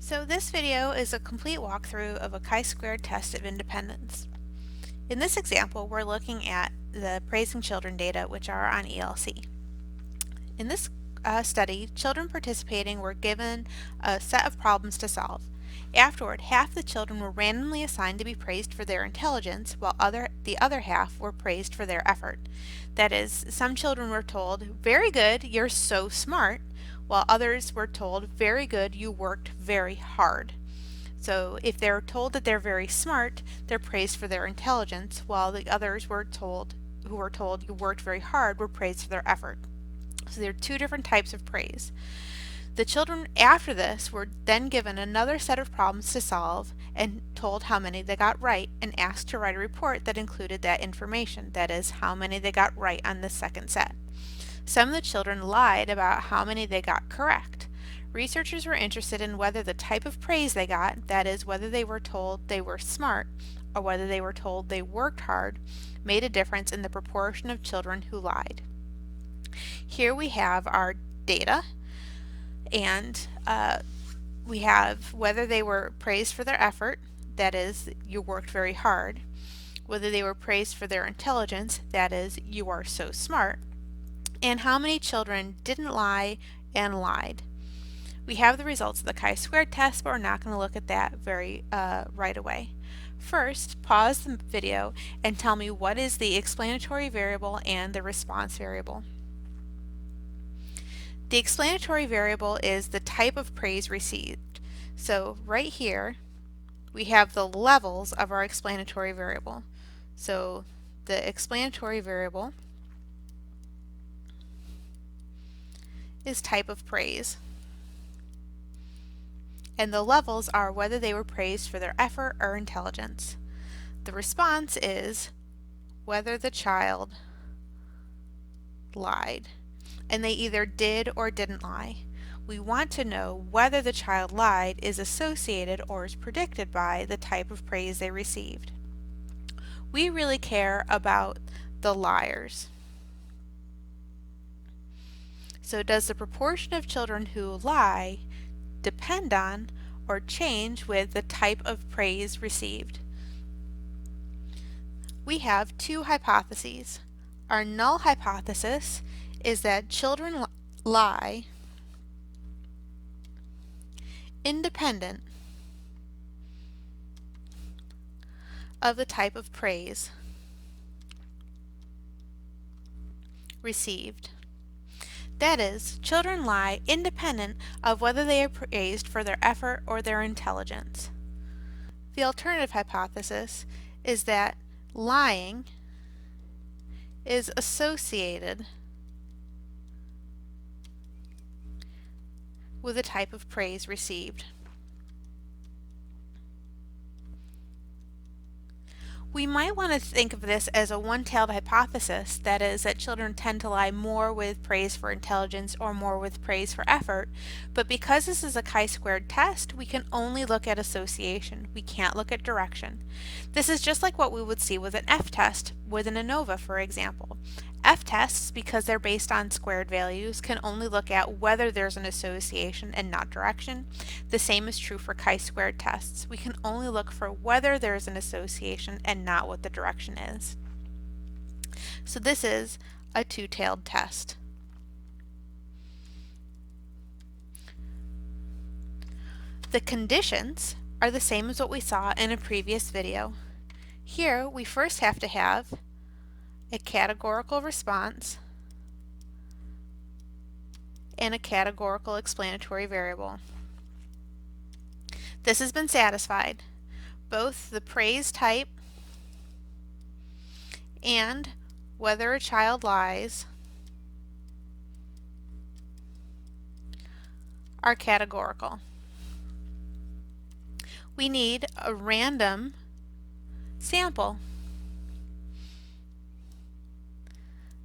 So this video is a complete walkthrough of a chi-squared test of independence. In this example, we're looking at the praising children data, which are on ELC. In this study, children participating were given a set of problems to solve. Afterward, half the children were randomly assigned to be praised for their intelligence, while the other half were praised for their effort. That is, some children were told, "Very good, you're so smart," while others were told, "Very good, you worked very hard." So if they're told that they're very smart, they're praised for their intelligence, while the others who were told you worked very hard were praised for their effort. So there are two different types of praise. The children after this were then given another set of problems to solve and told how many they got right and asked to write a report that included that information, that is, how many they got right on the second set. Some of the children lied about how many they got correct. Researchers were interested in whether the type of praise they got, that is, whether they were told they were smart or whether they were told they worked hard, made a difference in the proportion of children who lied. Here we have our data, and we have whether they were praised for their effort, that is, you worked very hard, whether they were praised for their intelligence, that is, you are so smart, and how many children didn't lie and lied. We have the results of the chi-squared test, but we're not going to look at that right away. First, pause the video and tell me what is the explanatory variable and the response variable. The explanatory variable is the type of praise received. So right here, we have the levels of our explanatory variable. So the explanatory variable is type of praise. And the levels are whether they were praised for their effort or intelligence. The response is whether the child lied, and they either did or didn't lie. We want to know whether the child lied is associated or is predicted by the type of praise they received. We really care about the liars. So does the proportion of children who lie depend on or change with the type of praise received? We have two hypotheses. Our null hypothesis is that children lie independent of the type of praise received. That is, children lie independent of whether they are praised for their effort or their intelligence. The alternative hypothesis is that lying is associated with the type of praise received. We might want to think of this as a one-tailed hypothesis, that is, that children tend to lie more with praise for intelligence or more with praise for effort, but because this is a chi-squared test, we can only look at association. We can't look at direction. This is just like what we would see with an F-test with an ANOVA, for example. F-tests, because they're based on squared values, can only look at whether there's an association and not direction. The same is true for chi-squared tests. We can only look for whether there's an association and not what the direction is. So this is a two-tailed test. The conditions are the same as what we saw in a previous video. Here we first have to have a categorical response and a categorical explanatory variable. This has been satisfied. Both the praise type and whether a child lies are categorical. We need a random sample.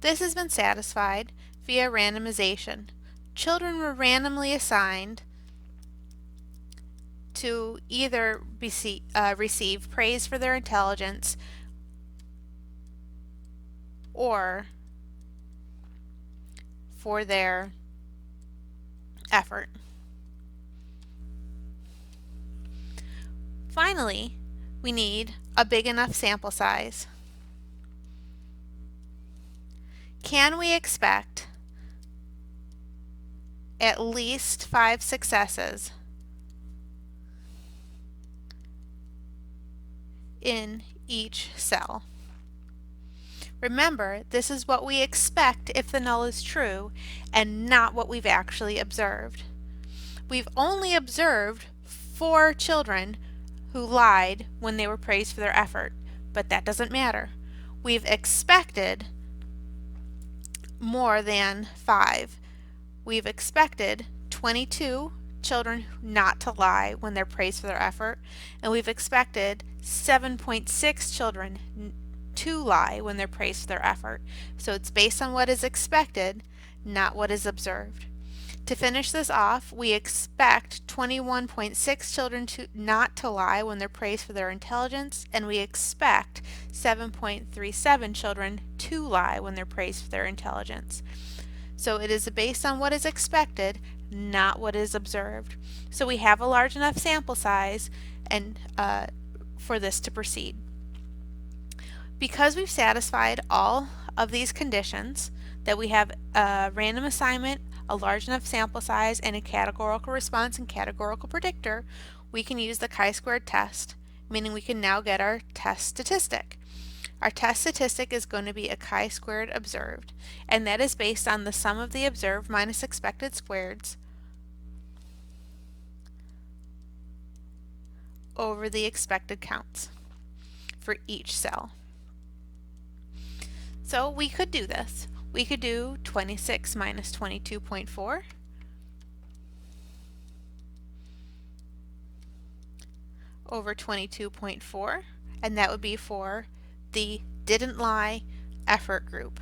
This has been satisfied via randomization. Children were randomly assigned to either receive praise for their intelligence or for their effort. Finally, we need a big enough sample size. Can we expect at least 5 successes in each cell? Remember, this is what we expect if the null is true and not what we've actually observed. We've only observed 4 children who lied when they were praised for their effort, but that doesn't matter. We've expected more than 5. We've expected 22 children not to lie when they're praised for their effort, and we've expected 7.6 children to lie when they're praised for their effort. So it's based on what is expected, not what is observed. To finish this off, we expect 21.6 children not to lie when they're praised for their intelligence, and we expect 7.37 children to lie when they're praised for their intelligence. So it is based on what is expected, not what is observed. So we have a large enough sample size and for this to proceed. Because we've satisfied all of these conditions, that we have a random assignment, a large enough sample size, and a categorical response and categorical predictor, we can use the chi-squared test, meaning we can now get our test statistic. Our test statistic is going to be a chi-squared observed, and that is based on the sum of the observed minus expected squareds over the expected counts for each cell. So we could do this. We could do 26 minus 22.4 over 22.4, and that would be for the didn't lie effort group.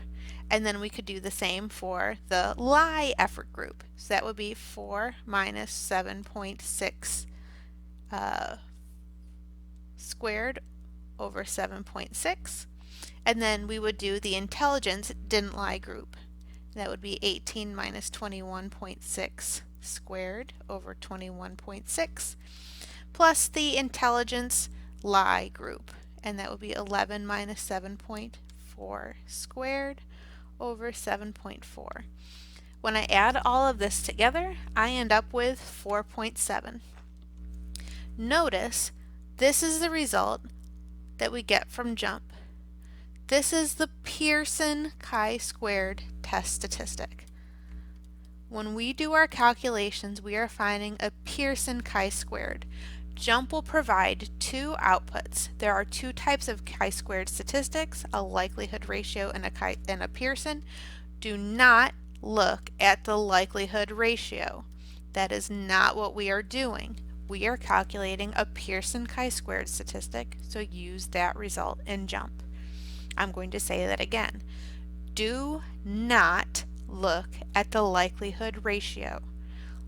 And then we could do the same for the lie effort group. So that would be 4 minus 7.6 squared over 7.6. And then we would do the intelligence didn't lie group. That would be 18 minus 21.6 squared over 21.6 plus the intelligence lie group, and that would be 11 minus 7.4 squared over 7.4. When I add all of this together, I end up with 4.7. Notice this is the result that we get from JUMP. This is the Pearson chi-squared test statistic. When we do our calculations, we are finding a Pearson chi-squared. JUMP will provide 2 outputs. There are 2 types of chi-squared statistics, a likelihood ratio and a Pearson. Do not look at the likelihood ratio. That is not what we are doing. We are calculating a Pearson chi-squared statistic, so use that result in JUMP. I'm going to say that again. Do not look at the likelihood ratio.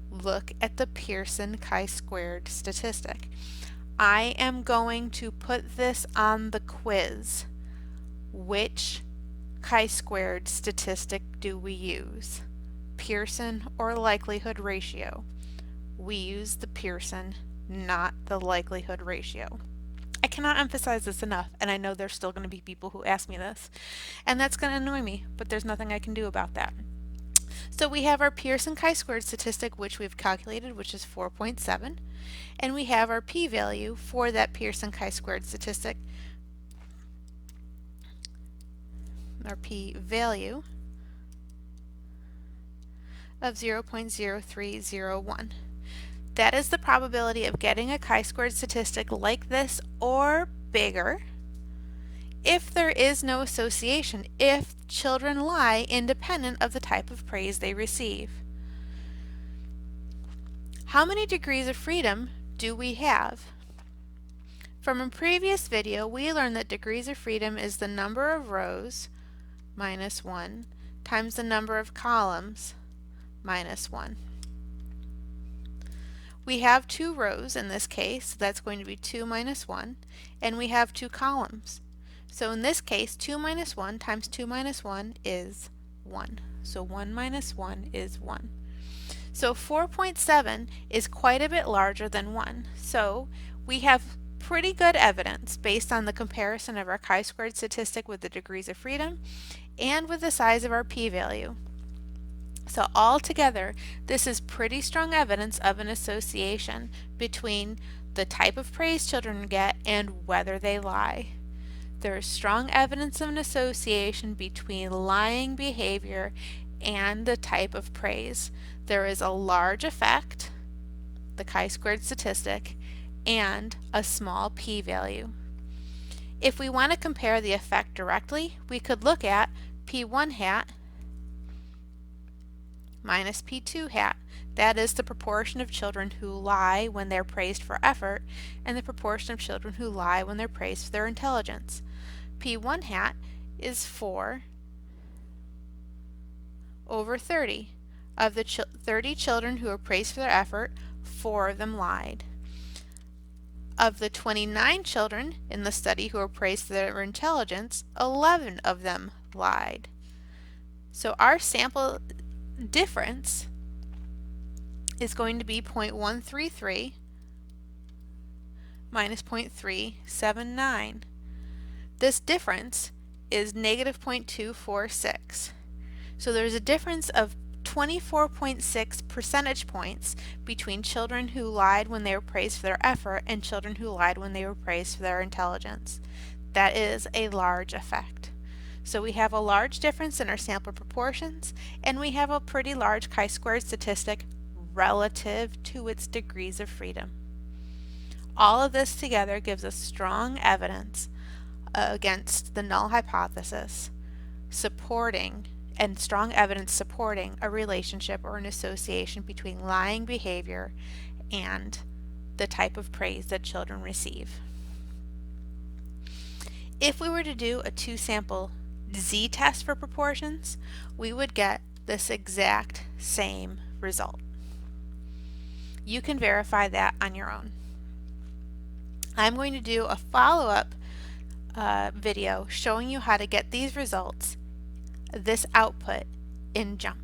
Look at the Pearson chi-squared statistic. I am going to put this on the quiz. Which chi-squared statistic do we use? Pearson or likelihood ratio? We use the Pearson, not the likelihood ratio. I cannot emphasize this enough, and I know there's still going to be people who ask me this, and that's going to annoy me, but there's nothing I can do about that. So we have our Pearson chi-squared statistic, which we've calculated, which is 4.7, and we have our p-value for that Pearson chi-squared statistic, our p-value of 0.0301. That is the probability of getting a chi-squared statistic like this or bigger if there is no association, if children lie independent of the type of praise they receive. How many degrees of freedom do we have? From a previous video, we learned that degrees of freedom is the number of rows minus 1 times the number of columns minus 1. We have 2 rows in this case, so that's going to be 2 minus 1, and we have 2 columns. So in this case, 2 minus 1 times 2 minus 1 is 1. So 1 minus 1 is 1. So 4.7 is quite a bit larger than 1. So we have pretty good evidence based on the comparison of our chi-squared statistic with the degrees of freedom and with the size of our p-value. So altogether, this is pretty strong evidence of an association between the type of praise children get and whether they lie. There is strong evidence of an association between lying behavior and the type of praise. There is a large effect, the chi-squared statistic, and a small p-value. If we want to compare the effect directly, we could look at p1 hat minus p2 hat. That is the proportion of children who lie when they're praised for effort and the proportion of children who lie when they're praised for their intelligence. p1 hat is 4 over 30. Of the 30 children who were praised for their effort, 4 of them lied. Of the 29 children in the study who were praised for their intelligence, 11 of them lied. So our sample difference is going to be 0.133 minus 0.379. This difference is negative 0.246. So there's a difference of 24.6 percentage points between children who lied when they were praised for their effort and children who lied when they were praised for their intelligence. That is a large effect. So we have a large difference in our sample proportions, and we have a pretty large chi-squared statistic relative to its degrees of freedom. All of this together gives us strong evidence against the null hypothesis, supporting a relationship or an association between lying behavior and the type of praise that children receive. If we were to do a two-sample z-test for proportions, we would get this exact same result. You can verify that on your own. I'm going to do a follow-up video showing you how to get these results, this output, in JUMP.